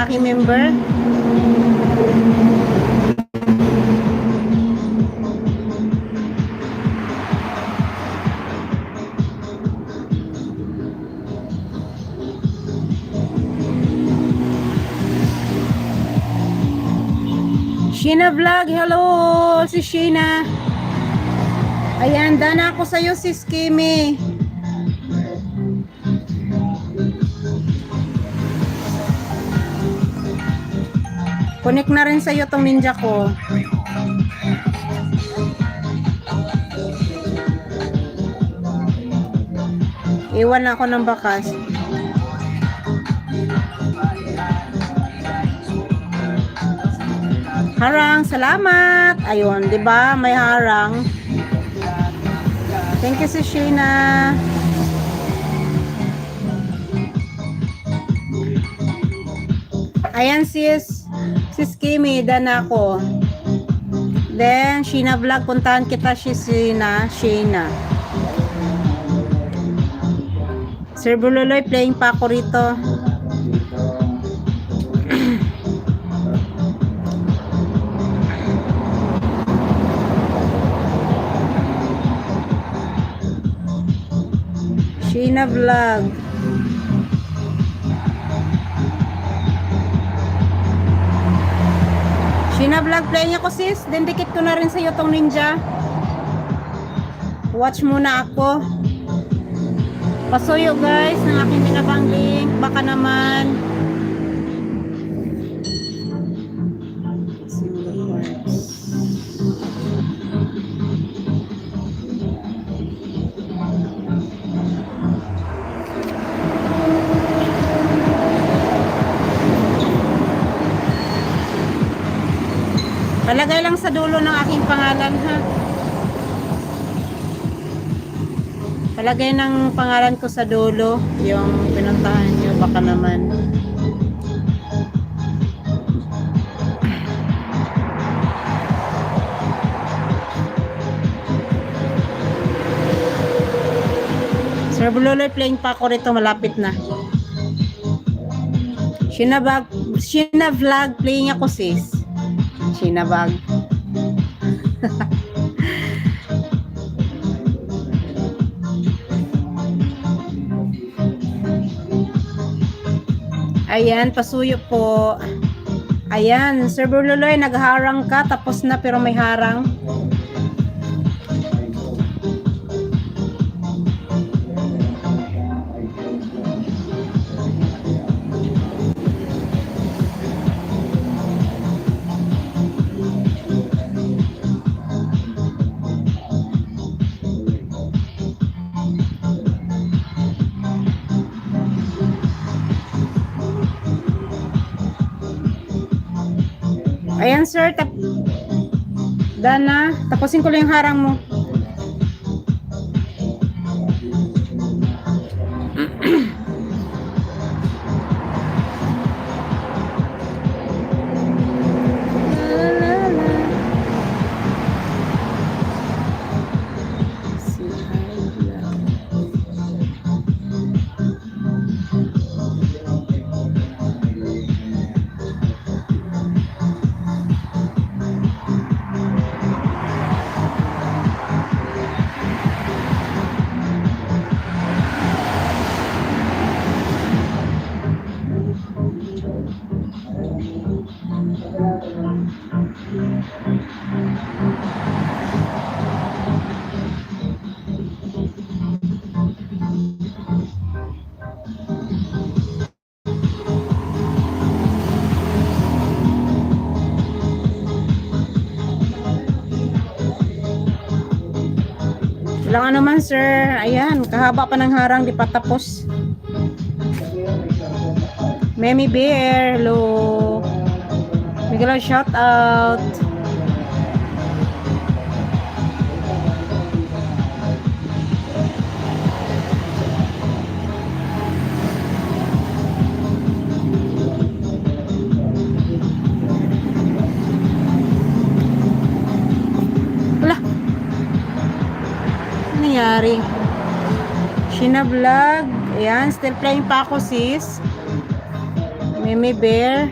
aking member. Sheena Vlog, hello! Si Sheena. Ayan, dana ako sa'yo, sis Kimi. Connect na rin sa'yo tong ninja ko. Iwan ako ng bakas. Harang, salamat. Ayun, 'di ba? May harang. Thank you si Sheena. Ayan sis Kimi, dan ako. Then Sheena Vlog, puntahan kita si Sheena. Sir Bululoy, playing pa ako rito. Sheena Vlog. Sheena Vlog, play niya ko sis. Then dikit ko na rin sa iyo tong ninja. Watch muna ako. Pasuyo guys ng aking pinabang link. Baka naman. Palagay lang sa dulo ng aking pangalan ha. Palagay ng pangalan ko sa dulo yung pinuntahan nyo, baka naman. Sir Bululoy, playing pa ako rito, malapit na. Sheena Vlog, playing ako sis. Sheena Vlog. Ayan, pasuyo po. Ayan, Sir Bululoy, nagharang ka, tapos na pero may harang. Ayan sir, Dana, tapusin ko lang yung harang mo. Walang ano man sir. Ayan, kahaba pa ng harang, di pa tapos. Memi Bear, hello. Miguel, shout out. Nangyari. Sheena Vlog. Ayan, still playing pa ako sis. Meme Bear.